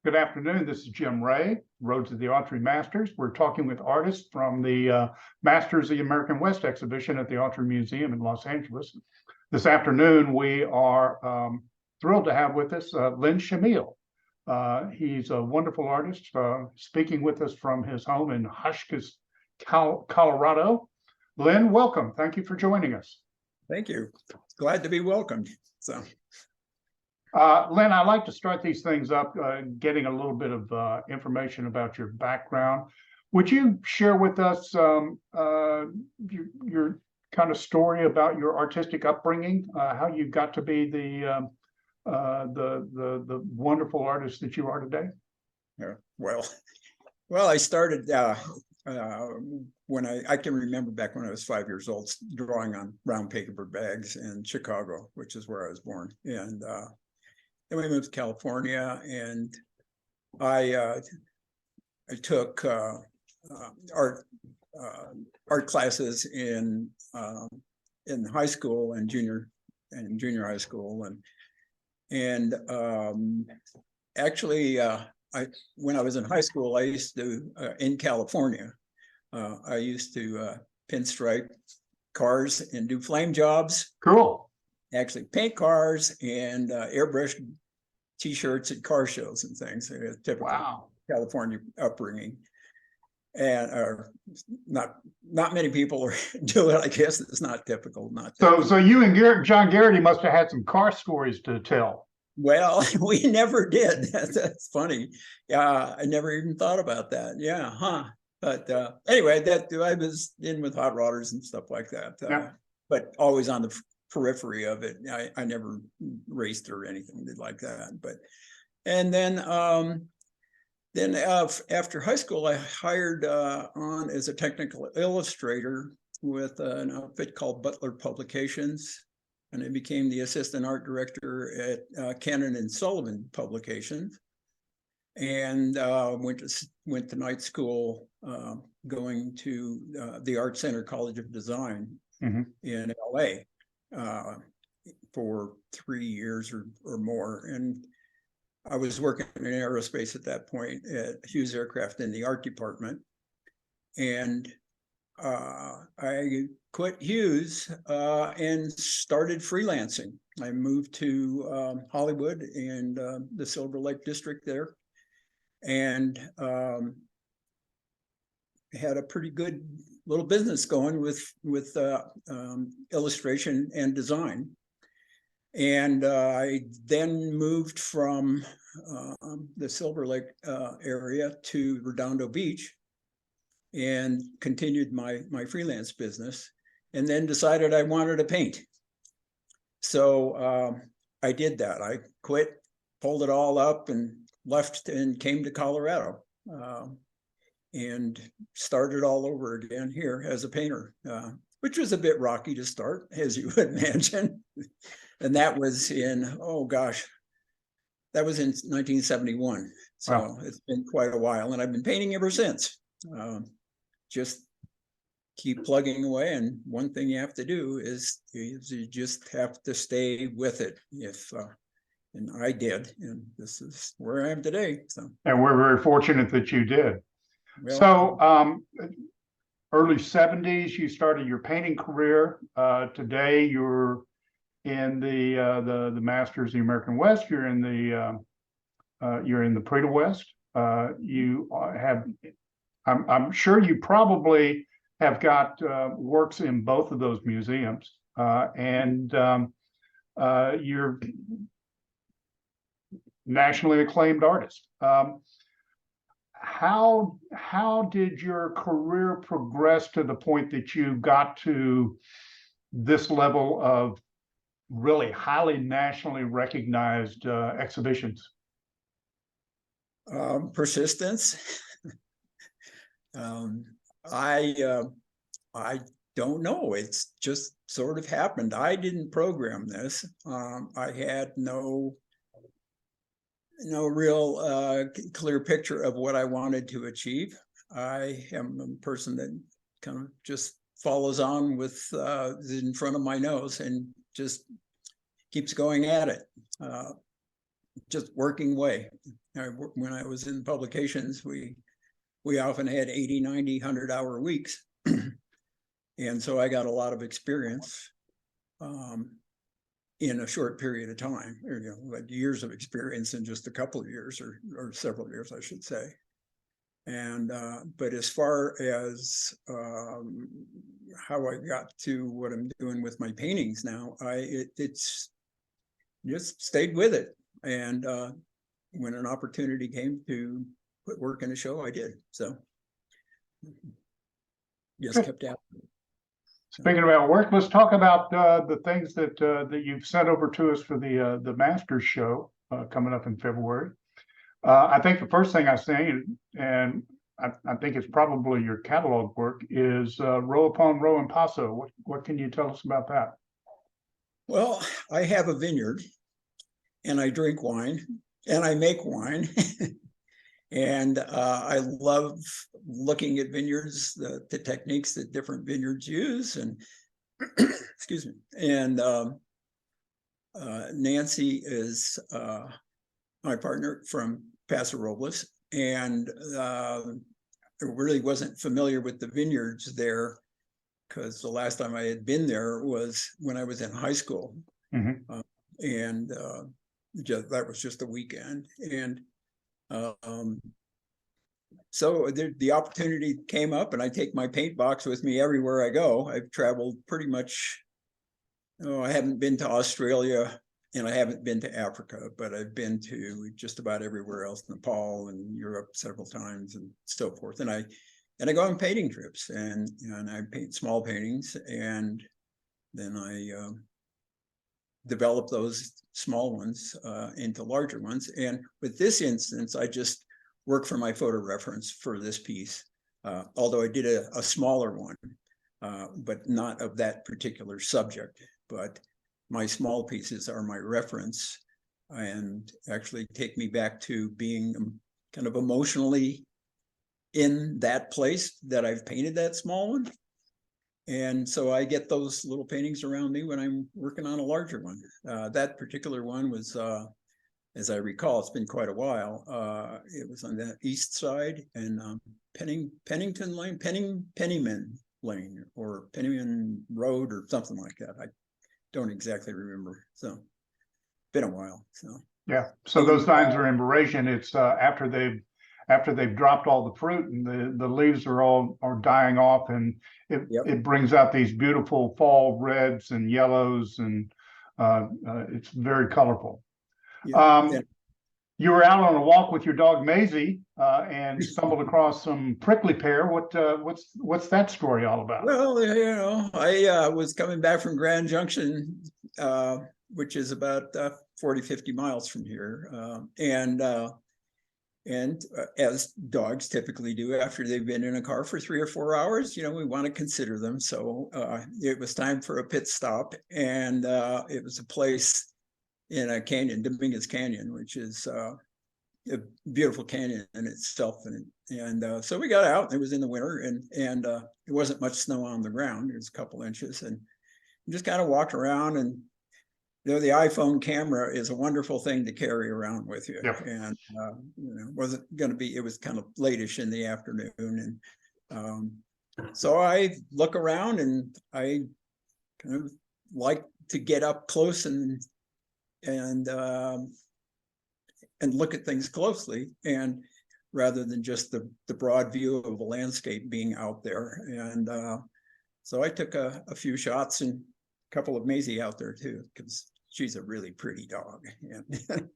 Good afternoon. This is Jim Ray, Road to the Autry Masters. We're talking with artists from the Masters of the American West exhibition at the Autry Museum in Los Angeles. This afternoon, we are thrilled to have with us Len Chmiel. He's a wonderful artist, speaking with us from his home in Hotchkiss, Colorado. Len, welcome. Thank you for joining us. Thank you. Glad to be welcomed. Len, I like to start these things up getting a little bit of information about your background. Would you share with us your kind of story about your artistic upbringing, how you got to be the wonderful artist that you are today? Yeah, well, I started when I can remember back when I was 5 years old, drawing on brown paper bags in Chicago, which is where I was born. And then we moved to California, and I took art classes in high school and junior high school, and actually when I was in high school, I used to in California, I used to pinstripe cars and do flame jobs. Cool. Actually paint cars and airbrush T-shirts at car shows and things. Typical Wow. California upbringing, and not many people do it. I guess it's not typical. So you and John Garrity must have had some car stories to tell. Well, we never did. That's funny. Yeah, I never even thought about that. Yeah, huh? But anyway, that I was in with hot rodders and stuff like that. Yeah. But always on the periphery of it. I never raced or anything like that. But and then after high school, I hired on as a technical illustrator with an outfit called Butler Publications, and I became the assistant art director at Cannon and Sullivan Publications, and went to night school, going to the Art Center College of Design in LA. For 3 years or more. And I was working in aerospace at that point at Hughes Aircraft in the art department. And I quit Hughes and started freelancing. I moved to Hollywood and the Silver Lake district there, and had a pretty good little business going with illustration and design. And I then moved from the Silver Lake area to Redondo Beach and continued my freelance business, and then decided I wanted to paint. So I did that. I quit, pulled it all up, and left and came to Colorado. And started all over again here as a painter, which was a bit rocky to start, as you would imagine. And that was in, oh gosh, that was in 1971. So wow. It's been quite a while, and I've been painting ever since. Just keep plugging away, and one thing you have to do is you just have to stay with it. And I did, and this is where I am today. So, and we're very fortunate that you did. Well, so early 70s, you started your painting career. Today, you're in the Masters of the American West. You're in the Prix de West. You have, I'm sure you probably have got works in both of those museums, and you're nationally acclaimed artist. How did your career progress to the point that you got to this level of really highly nationally recognized exhibitions? Persistence. I don't know. It's just sort of happened. I didn't program this. I had no real clear picture of what I wanted to achieve. I am a person that kind of just follows on with in front of my nose and just keeps going at it. just working away. When I was in publications, we often had 80, 90, 100-hour weeks. And so I got a lot of experience in a short period of time, or, like years of experience in just a couple of years, or several years, I should say. And but as far as how I got to what I'm doing with my paintings now, it's just stayed with it. And when an opportunity came to put work in a show, I did. So just kept at it. Speaking about work, let's talk about the things that that you've sent over to us for the Masters show coming up in February. I think the first thing I seen, and I think it's probably your catalog work, is row upon row in Paso. What can you tell us about that? Well, I have a vineyard, and I drink wine, and I make wine. And I love looking at vineyards, the techniques that different vineyards use, and excuse me. And Nancy is my partner from Paso Robles, and I really wasn't familiar with the vineyards there, because the last time I had been there was when I was in high school. Mm-hmm. And that was just a weekend. And so the opportunity came up, and I take my paint box with me everywhere I go. I've traveled pretty much, I haven't been to Australia, and I haven't been to Africa, but I've been to just about everywhere else, Nepal and Europe several times and so forth. And I go on painting trips, and I paint small paintings, and then I develop those small ones into larger ones. And with this instance, I just work for my photo reference for this piece, although I did a smaller one, but not of that particular subject. But my small pieces are my reference, and actually take me back to being kind of emotionally in that place that I've painted that small one. And so I get those little paintings around me when I'm working on a larger one. That particular one was, as I recall, it's been quite a while. It was on the east side, and Pennington Lane, Pennyman Lane, or Pennyman Road, or something like that. I don't exactly remember. So been a while. So yeah. So those vines are in Eurasian. It's after they've dropped all the fruit, and the leaves are dying off, and it brings out these beautiful fall reds and yellows, and it's very colorful. Yeah. You were out on a walk with your dog Maisie and stumbled across some prickly pear. What's that story all about? Well, I was coming back from Grand Junction, which is about 40, 50 miles from here, and as dogs typically do after they've been in a car for 3 or 4 hours, we want to consider them. So it was time for a pit stop, and it was a place in a canyon, Dominguez Canyon, which is a beautiful canyon in itself. And so we got out. It was in the winter, and it wasn't much snow on the ground. It was a couple inches, and just kind of walked around. And the iPhone camera is a wonderful thing to carry around with you. Yep. And wasn't going to be. It was kind of late-ish in the afternoon, and so I look around, and I kind of like to get up close and look at things closely, and rather than just the broad view of a landscape being out there. And so I took a few shots, and a couple of Maisie out there too, because she's a really pretty dog, and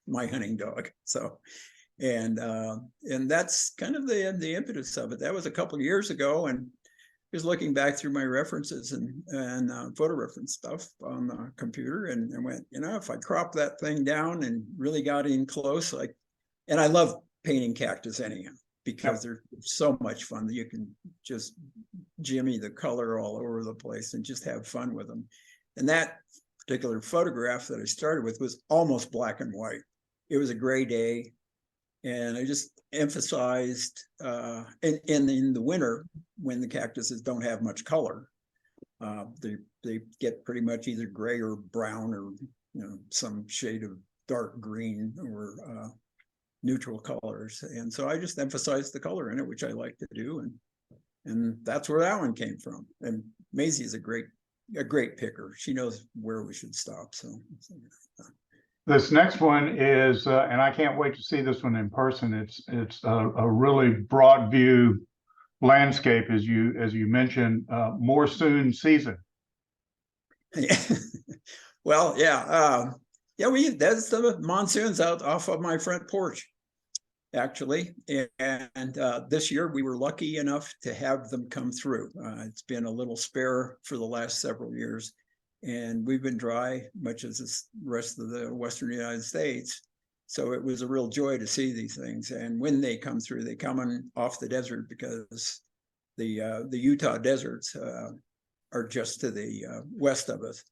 my hunting dog. So, and that's kind of the impetus of it. That was a couple of years ago, and just looking back through my references and photo reference stuff on the computer, and went, if I crop that thing down and really got in close, and I love painting cactus anyhow, because they're so much fun that you can just jimmy the color all over the place and just have fun with them. And that particular photograph that I started with was almost black and white. It was a gray day, and I just emphasized in the winter, when the cactuses don't have much color, they get pretty much either gray or brown, or some shade of dark green or neutral colors. And so I just emphasized the color in it, which I like to do. And that's where that one came from. And Maisie is a great picker. She knows where we should stop. So this next one is, and I can't wait to see this one in person. It's a really broad view landscape, as you mentioned, more soon season. Well, yeah, that's the monsoons out off of my front porch, actually. And this year we were lucky enough to have them come through. It's been a little spare for the last several years, and we've been dry, much as the rest of the Western United States. So it was a real joy to see these things. And when they come through, they come on off the desert, because the Utah deserts are just to the west of us.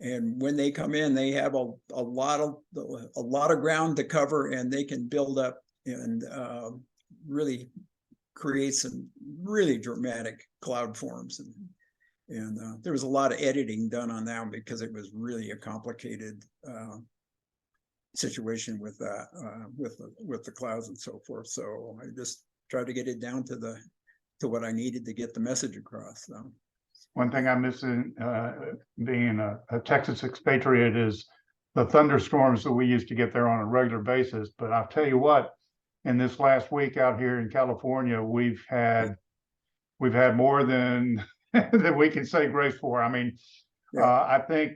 And when they come in, they have a lot of ground to cover, and they can build up and really create some really dramatic cloud forms. And there was a lot of editing done on that because it was really a complicated situation with that, with the clouds and so forth. So I just tried to get it down to what I needed to get the message across. So. One thing I'm missing, being a Texas expatriate, is the thunderstorms that we used to get there on a regular basis. But I'll tell you what, in this last week out here in California, we've had more than that we can say grace for. I mean, I think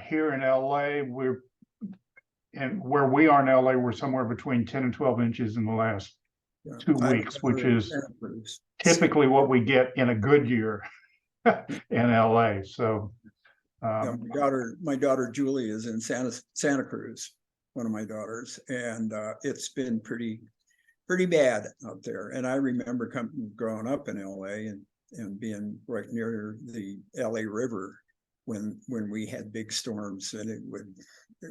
here in LA, where we are in LA, we're somewhere between 10 and 12 inches in the last 2 weeks, which is typically what we get in a good year in LA. So my daughter Julie is in Santa Cruz, one of my daughters, and it's been pretty bad out there. And I remember growing up in LA and being right near the LA River when we had big storms, and it would,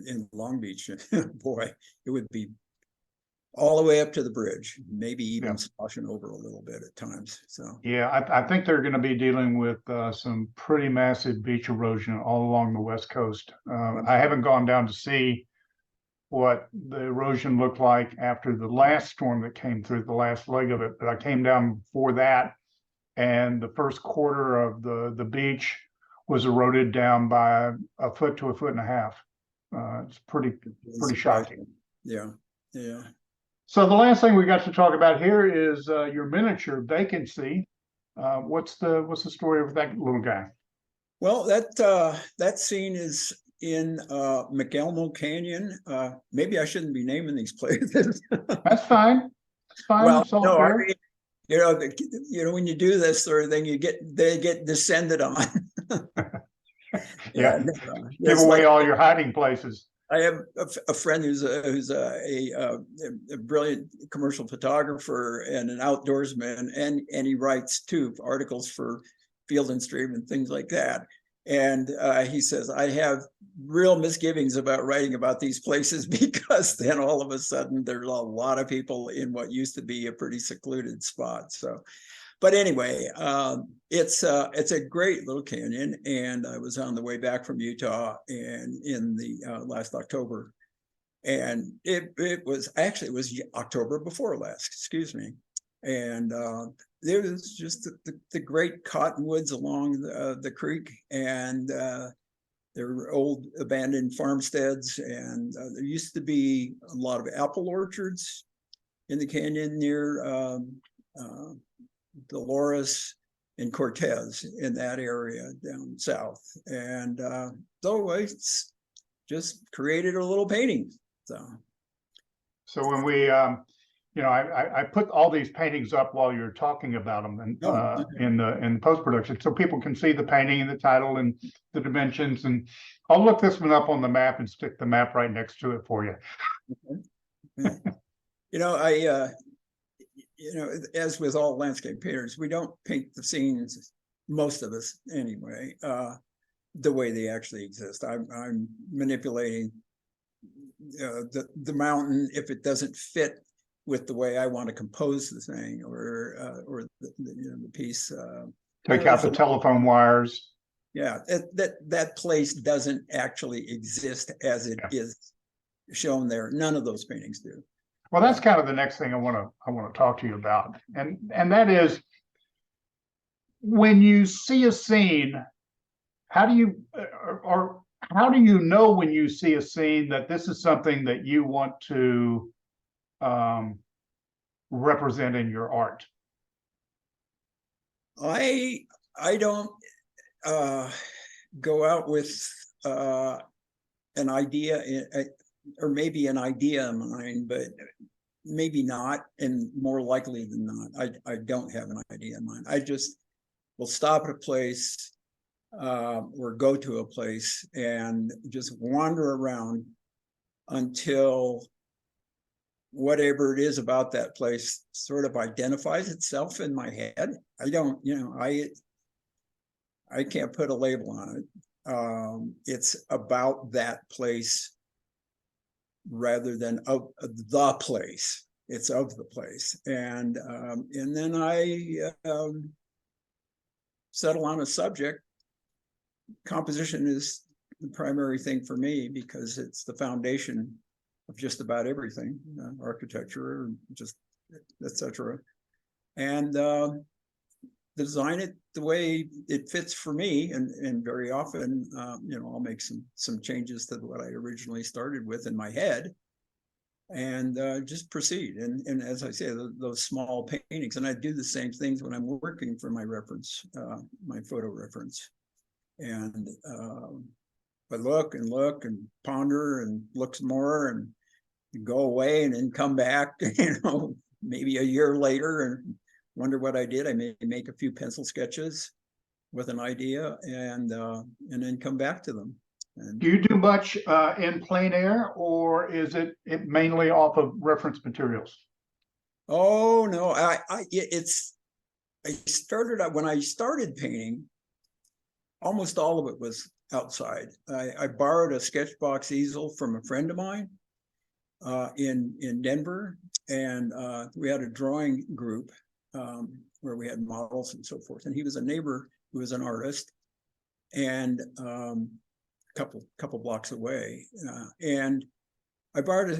in Long Beach, boy, it would be all the way up to the bridge, maybe even sloshing over a little bit at times. So yeah, I think they're going to be dealing with some pretty massive beach erosion all along the West Coast. I haven't gone down to see what the erosion looked like after the last storm that came through, the last leg of it, but I came down before that, and the first quarter of the beach was eroded down by a foot to a foot and a half. It's pretty shocking. Yeah. So the last thing we got to talk about here is your miniature Vacancy. What's the story of that little guy? Well, that scene is in McElmo Canyon. Maybe I shouldn't be naming these places. That's fine. It's fine. Well, it's all no, fair. I mean, when you do this sort of thing, they get descended on. Yeah, give away all your hiding places. I have a friend who's a brilliant commercial photographer and an outdoorsman, and he writes too articles for Field and Stream and things like that. And he says, I have real misgivings about writing about these places, because then all of a sudden there's a lot of people in what used to be a pretty secluded spot. So, but anyway, it's a great little canyon, and I was on the way back from Utah and in the last October, and it was October before last, excuse me, and there was just the great cottonwoods along the creek, and there were old abandoned farmsteads, and there used to be a lot of apple orchards in the canyon near Dolores and Cortez, in that area down south. And so I just created a little painting. So when we I put all these paintings up while you're talking about them, and in post-production, so people can see the painting and the title and the dimensions. And I'll look this one up on the map and stick the map right next to it for you. Okay. As with all landscape painters, we don't paint the scenes, most of us anyway, the way they actually exist. I'm manipulating the mountain if it doesn't fit with the way I want to compose the thing, or the piece. Take out the telephone wires. Yeah, that place doesn't actually exist as it is shown there. None of those paintings do. Well, that's kind of the next thing I want to talk to you about, and that is when you see a scene, how do you or how do you know when you see a scene that this is something that you want to represent in your art? I don't go out with an idea, or maybe an idea in mind, but maybe not, and more likely than not, I don't have an idea in mind. I just will stop at a place or go to a place and just wander around until whatever it is about that place sort of identifies itself in my head. I don't, I can't put a label on it. It's about that place rather than of the place. It's of the place, and then I settle on a subject. Composition is the primary thing for me because it's the foundation of just about everything, architecture, just etc. And design it the way it fits for me, and very often, I'll make some changes to what I originally started with in my head, and just proceed. And as I say, those small paintings, and I do the same things when I'm working for my reference, my photo reference, and I look and ponder and look some more and go away and then come back, maybe a year later and wonder what I did. I may make a few pencil sketches with an idea and then come back to them. And do you do much in plein air, or is it mainly off of reference materials? Oh no, I started out when I started painting. Almost all of it was outside. I borrowed a sketchbox easel from a friend of mine in Denver, and we had a drawing group where we had models and so forth. And he was a neighbor who was an artist, and a couple blocks away. And I borrowed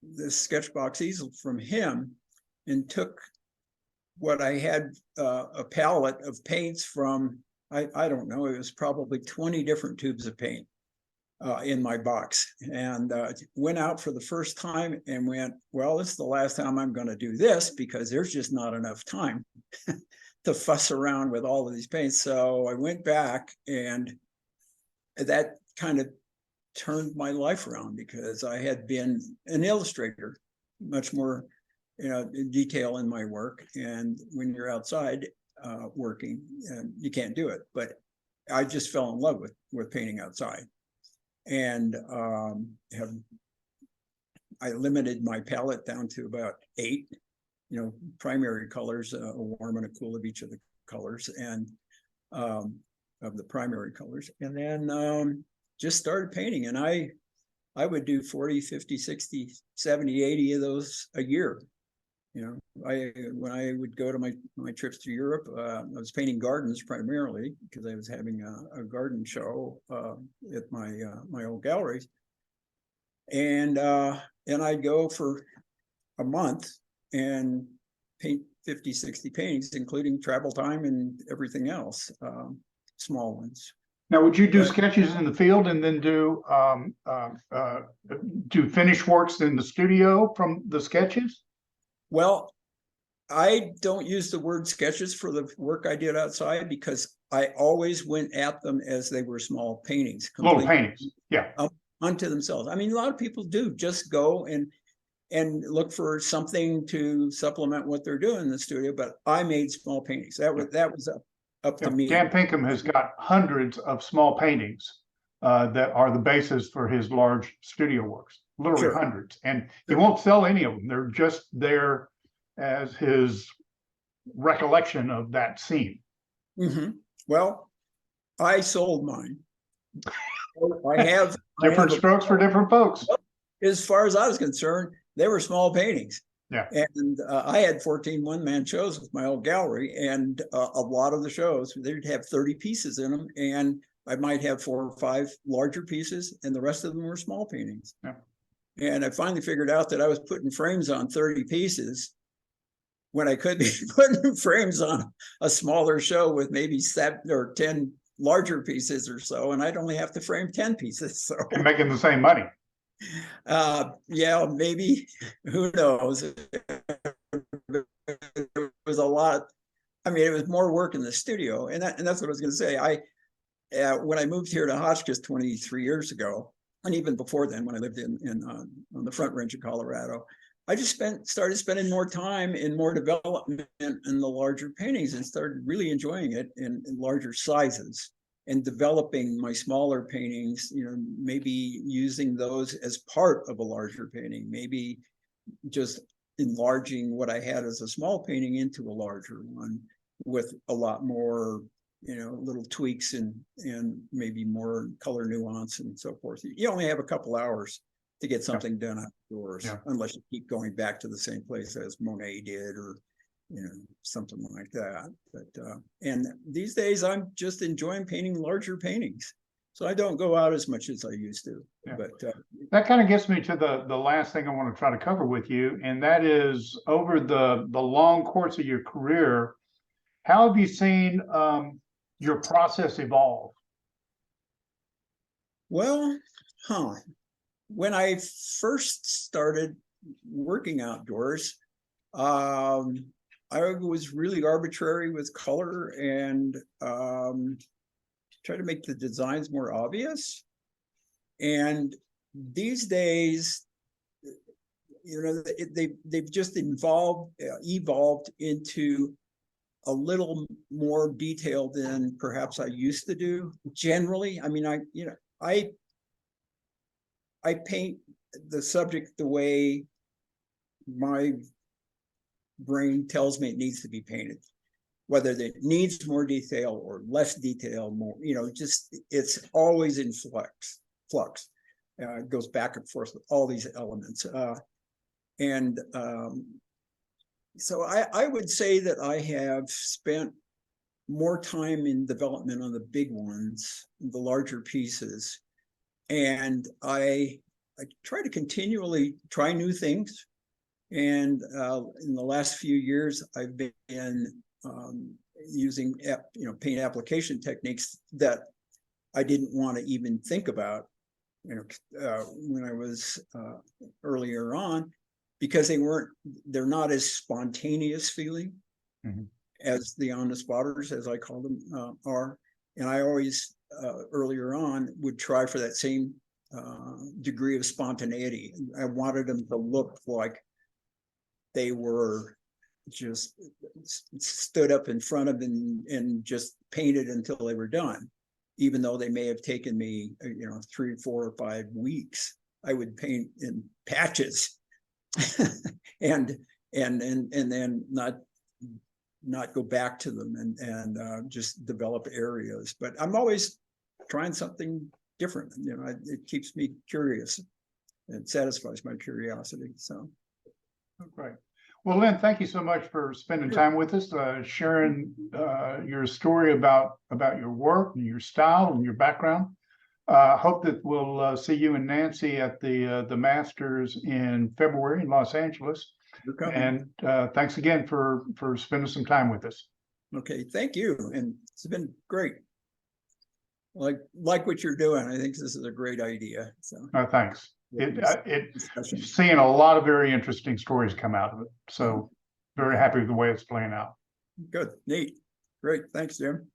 this sketchbox easel from him and took what I had, a palette of paints from, I don't know, it was probably 20 different tubes of paint in my box, and went out for the first time and went, well, this is the last time I'm going to do this because there's just not enough time to fuss around with all of these paints. So I went back, and that kind of turned my life around because I had been an illustrator, much more detail in my work. And when you're outside working, you can't do it. But I just fell in love with painting outside, and I limited my palette down to about 8, primary colors, a warm and a cool of each of the colors, and of the primary colors, and then just started painting. And I would do 40, 50, 60, 70, 80 of those a year. When I would go to my trips to Europe, I was painting gardens primarily because I was having a garden show at my old galleries, and I'd go for a month and paint 50, 60 paintings, including travel time and everything else, small ones. Now, would you do sketches in the field and then do finished works in the studio from the sketches? Well, I don't use the word sketches for the work I did outside because I always went at them as they were small paintings. Little paintings, yeah. Unto themselves. I mean, a lot of people do just go and look for something to supplement what they're doing in the studio, but I made small paintings. That was up to me. Dan Pinkham has got hundreds of small paintings that are the basis for his large studio works. Literally hundreds, and he won't sell any of them. They're just there as his recollection of that scene. Mm-hmm. Well, I sold mine. I have different strokes for different folks. As far as I was concerned, they were small paintings. Yeah. And I had 14 one-man shows with my old gallery, and a lot of the shows, they'd have 30 pieces in them, and I might have 4 or 5 larger pieces, and the rest of them were small paintings. Yeah. And I finally figured out that I was putting frames on 30 pieces when I could be putting frames on a smaller show with maybe 7 or 10 larger pieces or so, and I'd only have to frame 10 pieces. So And making the same money. yeah, maybe, who knows? It was a lot. I mean, it was more work in the studio, and that's what I was going to say. When I moved here to Hotchkiss 23 years ago, and even before then, when I lived in on the Front Range of Colorado, I just started spending more time in more development in the larger paintings, and started really enjoying it in larger sizes, and developing my smaller paintings, you know, maybe using those as part of a larger painting, maybe just enlarging what I had as a small painting into a larger one with a lot more, you know, little tweaks and maybe more color nuance and so forth. You only have a couple hours to get something done outdoors, unless you keep going back to the same place as Monet did, or, you know, something like that. But and these days I'm just enjoying painting larger paintings, so I don't go out as much as I used to. But that kind of gets me to the last thing I want to try to cover with you, and that is, over the long course of your career, how have you seen your process evolve? Well, when I first started working outdoors, I was really arbitrary with color, and try to make the designs more obvious. And these days, you know, they've just evolved into a little more detailed than perhaps I used to do. Generally, I mean, I paint the subject the way my brain tells me it needs to be painted, whether it needs more detail or less detail, more, you know, just, it's always in flux. It goes back and forth with all these elements. So I would say that I have spent more time in development on the big ones, the larger pieces. And I try to continually try new things. And in the last few years, I've been using paint application techniques that I didn't want to even think about, when I was earlier on, because they're not as spontaneous feeling as the on the spotters, as I call them, are. And I always earlier on would try for that same degree of spontaneity. I wanted them to look like they were just stood up in front of and just painted until they were done, even though they may have taken me 3, 4, or 5 weeks. I would paint in patches and then not go back to them and just develop areas. But I'm always trying something different. It keeps me curious and satisfies my curiosity. So great. Well, Len, thank you so much for spending time with us, sharing your story about your work and your style and your background. Hope that we'll see you and Nancy at the Masters in February in Los Angeles. And thanks again for spending some time with us. Okay, thank you. And it's been great. Like what you're doing. I think this is a great idea. So thanks. Seeing a lot of very interesting stories come out of it. So very happy with the way it's playing out. Good, neat, great. Thanks, Jim.